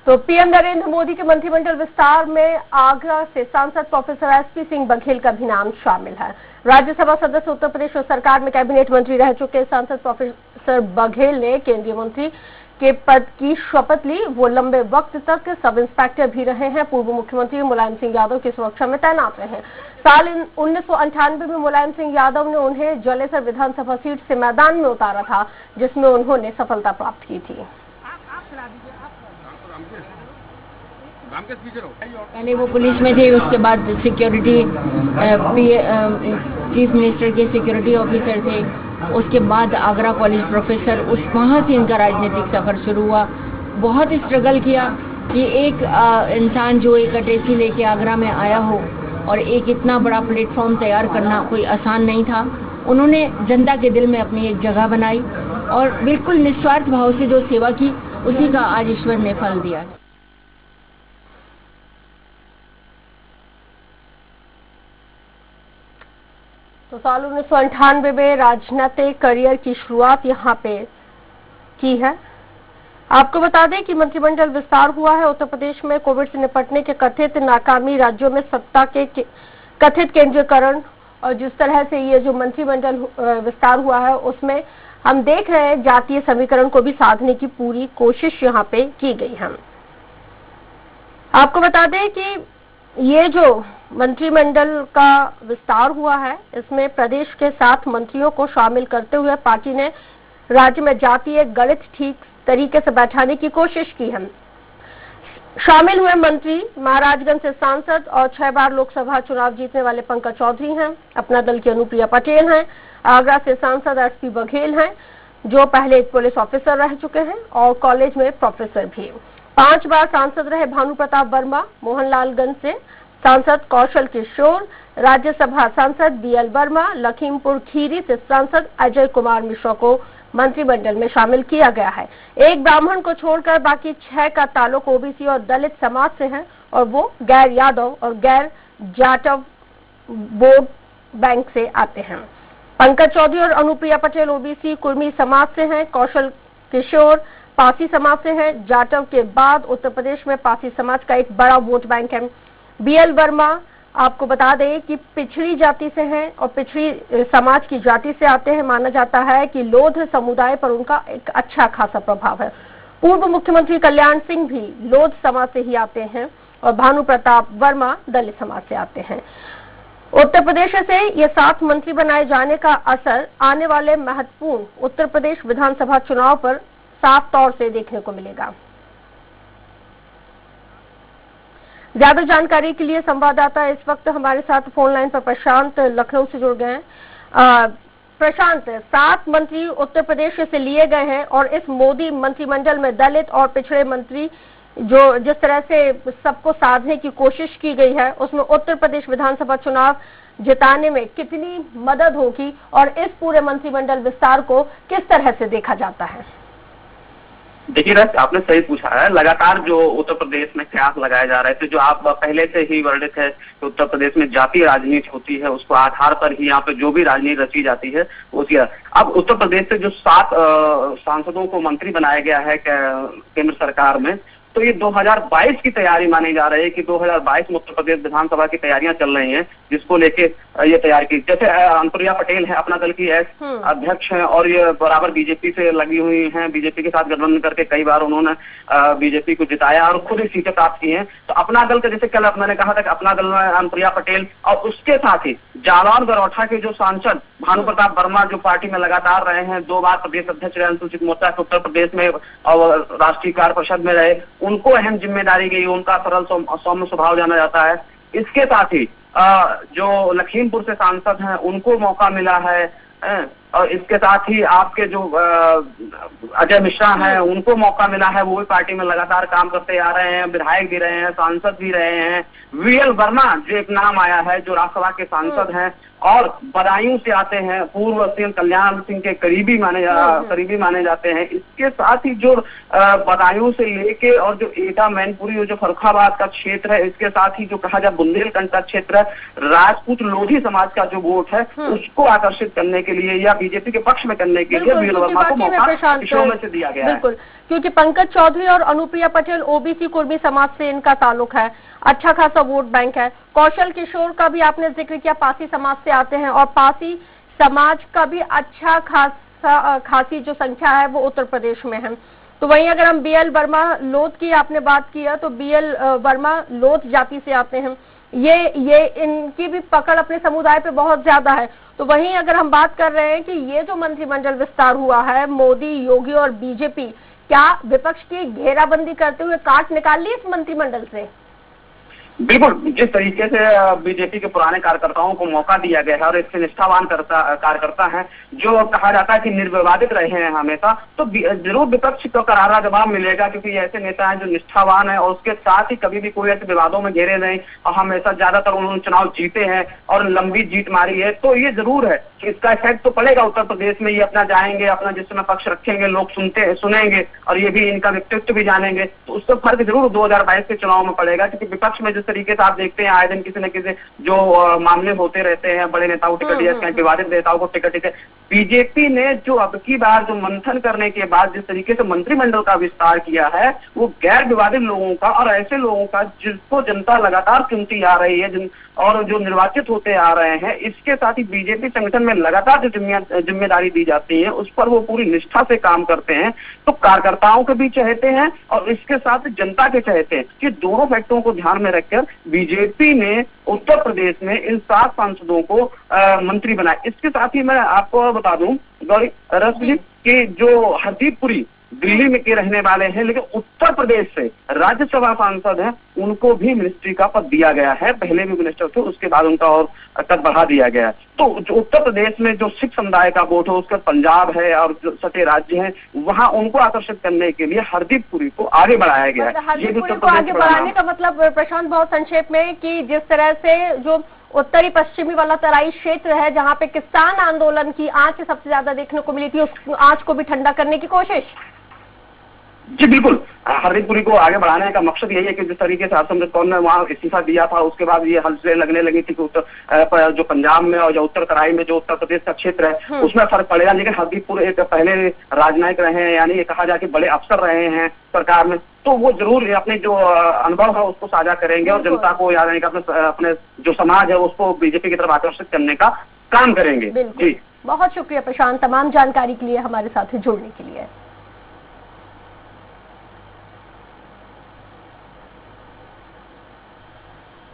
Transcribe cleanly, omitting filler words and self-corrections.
तो पीएम नरेंद्र मोदी के मंत्रिमंडल विस्तार में आगरा से सांसद प्रोफेसर एसपी सिंह बघेल का भी नाम शामिल है। राज्यसभा सदस्य उत्तर प्रदेश सरकार में कैबिनेट मंत्री रह चुके सांसद प्रोफेसर बघेल ने केंद्रीय मंत्री के पद की शपथ ली। वो लंबे वक्त तक सब इंस्पेक्टर भी रहे हैं। पूर्व मुख्यमंत्री मुलायम सिंह यादव की सुरक्षा में तैनात रहे। साल 1998 में मुलायम सिंह यादव ने उन्हें जलेसर विधानसभा सीट से मैदान में उतारा था, जिसमें उन्होंने सफलता प्राप्त की थी। पहले वो पुलिस में थे, उसके बाद सिक्योरिटी चीफ मिनिस्टर के सिक्योरिटी ऑफिसर थे, उसके बाद आगरा कॉलेज प्रोफेसर। वहाँ से इनका राजनीतिक सफर शुरू हुआ। बहुत स्ट्रगल किया कि एक इंसान जो एक अटैची लेके आगरा में आया हो और एक इतना बड़ा प्लेटफॉर्म तैयार करना कोई आसान नहीं था। उन्होंने जनता के दिल में अपनी एक जगह बनाई और बिल्कुल निस्वार्थ भाव से जो सेवा की, उसी का आज ईश्वर ने फल दिया। तो साल 1998 में राजनीतिक करियर की शुरुआत यहाँ पे की है। आपको बता दें कि मंत्रिमंडल विस्तार हुआ है। उत्तर प्रदेश में कोविड से निपटने के कथित नाकामी, राज्यों में सत्ता के कथित केंद्रीकरण और जिस तरह से ये जो मंत्रिमंडल विस्तार हुआ है, उसमें हम देख रहे हैं जातीय समीकरण को भी साधने की पूरी कोशिश यहाँ पे की गई है। आपको बता दें कि ये जो मंत्रिमंडल का विस्तार हुआ है, इसमें प्रदेश के 7 मंत्रियों को शामिल करते हुए पार्टी ने राज्य में जातीय गणित ठीक तरीके से बैठाने की कोशिश की है। शामिल हुए मंत्री महाराजगंज से सांसद और 6 बार लोकसभा चुनाव जीतने वाले पंकज चौधरी हैं। अपना दल की अनुप्रिया पटेल हैं। आगरा से सांसद एसपी बघेल हैं, जो पहले एक पुलिस ऑफिसर रह चुके हैं और कॉलेज में प्रोफेसर भी। 5 बार सांसद रहे भानु प्रताप वर्मा। मोहनलालगंज से सांसद कौशल किशोर, राज्यसभा सांसद बीएल वर्मा। लखीमपुर खीरी से सांसद अजय कुमार मिश्रा को मंत्रिमंडल में शामिल किया गया है। एक ब्राह्मण को छोड़कर बाकी 6 का ताल्लुक ओबीसी और दलित समाज से है और वो गैर यादव और गैर जाटव वोट बैंक से आते हैं। पंकज चौधरी और अनुप्रिया पटेल ओबीसी कुर्मी समाज से हैं। कौशल किशोर पासी समाज से हैं। जाटव के बाद उत्तर प्रदेश में पासी समाज का एक बड़ा वोट बैंक है। बीएल वर्मा आपको बता दें कि पिछड़ी जाति से हैं और पिछड़ी समाज की जाति से आते हैं। माना जाता है कि लोध समुदाय पर उनका एक अच्छा खासा प्रभाव है। पूर्व मुख्यमंत्री कल्याण सिंह भी लोध समाज से ही आते हैं और भानु प्रताप वर्मा दलित समाज से आते हैं। उत्तर प्रदेश से ये 7 मंत्री बनाए जाने का असर आने वाले महत्वपूर्ण उत्तर प्रदेश विधानसभा चुनाव पर साफ तौर से देखने को मिलेगा। ज्यादा जानकारी के लिए संवाददाता इस वक्त हमारे साथ फोन लाइन पर प्रशांत लखनऊ से जुड़ गए हैं। प्रशांत, 7 मंत्री उत्तर प्रदेश से लिए गए हैं और इस मोदी मंत्रिमंडल में दलित और पिछड़े मंत्री जो जिस तरह से सबको साधने की कोशिश की गई है, उसमें उत्तर प्रदेश विधानसभा चुनाव जिताने में कितनी मदद होगी और इस पूरे मंत्रिमंडल विस्तार को किस तरह से देखा जाता है? देखिए रस, आपने सही पूछा है। लगातार जो उत्तर प्रदेश में कयास लगाए जा रहे थे, जो आप पहले से ही वर्णित है कि उत्तर प्रदेश में जातीय राजनीति होती है, उसको आधार पर ही यहाँ पे जो भी राजनीति रची जाती है उसकी। अब उत्तर प्रदेश से जो 7 सांसदों को मंत्री बनाया गया है केंद्र सरकार में, तो ये 2022 की तैयारी मानी जा रही है कि 2022 में उत्तर प्रदेश विधानसभा की तैयारियां चल रही हैं, जिसको लेके ये तैयारी की। जैसे अनुप्रिया पटेल है, अपना दल की अध्यक्ष हैं और ये बराबर बीजेपी से लगी हुई हैं। बीजेपी के साथ गठबंधन करके कई बार उन्होंने बीजेपी को जिताया और खुद ही सीटें प्राप्त की हैं। तो अपना दल का, जैसे कल मैंने कहा था कि अपना दल में अनुप्रिया पटेल और उसके साथ ही जालौन गरौठा के जो सांसद भानु प्रताप वर्मा, जो पार्टी में लगातार रहे हैं, 2 बार प्रदेश अध्यक्ष रहे अनुसूचित मोर्चा के उत्तर प्रदेश में और राष्ट्रीय कार्य परिषद में रहे, उनको अहम जिम्मेदारी गई। उनका सरल सौम्य स्वभाव जाना जाता है। इसके साथ ही जो लखीमपुर से सांसद हैं, उनको मौका मिला है और इसके साथ ही आपके जो अजय मिश्रा हैं, उनको मौका मिला है। वो भी पार्टी में लगातार काम करते आ रहे हैं, विधायक भी रहे हैं, सांसद भी रहे हैं। बीएल वर्मा जो एक नाम आया है, जो राज्यसभा के सांसद हैं और बदायूं से आते हैं, पूर्व सीएम कल्याण सिंह के करीबी माने जाते हैं। इसके साथ ही जो बदायूं से लेके और जो एटा मैनपुरी, जो फर्रुखाबाद का क्षेत्र है, इसके साथ ही जो कहा जाए बुंदेलखंड का क्षेत्र है, राजपूत लोधी समाज का जो वोट है, उसको आकर्षित करने के लिए या बीजेपी के पक्ष में करने के लिए बीएल वर्मा को मौका में से दिया गया है। क्योंकि पंकज चौधरी और अनुप्रिया पटेल ओबीसी कुर्मी समाज से इनका ताल्लुक है, अच्छा खासा वोट बैंक है। कौशल किशोर का भी आपने जिक्र किया, पासी समाज से आते हैं और पासी समाज का भी अच्छा खासी जो संख्या है वो उत्तर प्रदेश में है। तो वहीं अगर हम बीएल वर्मा लोध की आपने बात की है, तो बीएल वर्मा लोध जाति से आते हैं, ये इनकी भी पकड़ अपने समुदाय पे बहुत ज्यादा है। तो वहीं अगर हम बात कर रहे हैं कि ये जो मंत्रिमंडल विस्तार हुआ है, मोदी, योगी और बीजेपी, क्या विपक्ष की घेराबंदी करते हुए काट निकाल ली इस मंत्रिमंडल से? बिल्कुल, जिस तरीके से बीजेपी के पुराने कार्यकर्ताओं को मौका दिया गया है और इससे निष्ठावान कार्यकर्ता हैं, जो कहा जाता है कि निर्विवादित रहे हैं हमेशा, तो जरूर विपक्ष को करारा जवाब मिलेगा, क्योंकि ऐसे नेता हैं जो निष्ठावान है और उसके साथ ही कभी भी कोई ऐसे विवादों में घेरे नहीं और हमेशा ज्यादातर उन्होंने चुनाव जीते हैं और लंबी जीत मारी है। तो ये जरूर है कि इसका इफेक्ट तो पड़ेगा उत्तर प्रदेश में। ये अपना जाएंगे, अपना जिस समय पक्ष रखेंगे, लोग सुनेंगे और ये भी इनका व्यक्तित्व भी जानेंगे, तो उसका फर्क जरूर 2022 के चुनाव में पड़ेगा। क्योंकि विपक्ष में तरीके से आप देखते हैं आए दिन किसी न किसी जो मामले होते रहते हैं, बड़े नेताओं टिकट या विवादित नेताओं को टिकट। बीजेपी ने जो अब की बार जो मंथन करने के बाद जिस तरीके से मंत्रिमंडल का विस्तार किया है, वो गैर विवादित लोगों का और ऐसे लोगों का जिसको जनता लगातार चुनती आ रही है और जो निर्वाचित होते आ रहे हैं, इसके साथ ही बीजेपी संगठन में लगातार जो जिम्मेदारी दी जाती है उस पर वो पूरी निष्ठा से काम करते हैं। तो कार्यकर्ताओं के भी चाहते हैं और इसके साथ जनता के चाहते हैं। कि दोनों फैक्टरों को ध्यान में रखकर बीजेपी ने उत्तर प्रदेश में इन 7 सांसदों को मंत्री बनाया। इसके साथ ही मैं आपको बता दूं गौरी रश्मि कि जो हरदीप पुरी दिल्ली में के रहने वाले हैं लेकिन उत्तर प्रदेश से राज्यसभा सांसद हैं, उनको भी मिनिस्ट्री का पद दिया गया है। पहले भी मिनिस्टर थे, उसके बाद उनका और कद बढ़ा दिया गया है। तो जो उत्तर प्रदेश में जो सिख समुदाय का वोट है, उसका पंजाब है और जो सटे राज्य हैं, वहां उनको आकर्षित करने के लिए हरदीप पुरी को आगे बढ़ाया गया है। हरदीप पुरी को आगे बढ़ाने का मतलब प्रशांत बहुत संक्षेप में कि जिस तरह से जो उत्तरी पश्चिमी वाला तराई क्षेत्र है जहां पे किसान आंदोलन की आंच सबसे ज्यादा देखने को मिली थी, उस आंच को भी ठंडा करने की कोशिश। जी बिल्कुल, हरदीप पुरी को आगे बढ़ाने का मकसद यही है कि जिस तरीके से हरसिमरत कौर ने वहां इस्तीफा दिया था, उसके बाद ये हलचलें लगने लगी थी कि जो पंजाब में और जो उत्तर तराई में जो उत्तर प्रदेश का क्षेत्र है उसमें फर्क पड़ेगा। लेकिन हरदीप पुरी एक पहले राजनयिक रहे हैं, यानी ये कहा जाए कि बड़े अफसर रहे हैं सरकार में, तो वो जरूर अपने जो अनुभव है उसको साझा करेंगे और जनता को यानी कि अपने जो समाज है उसको बीजेपी की तरफ आकर्षित करने का काम करेंगे। जी बहुत शुक्रिया प्रशांत, तमाम जानकारी के लिए हमारे साथ जुड़ने के लिए।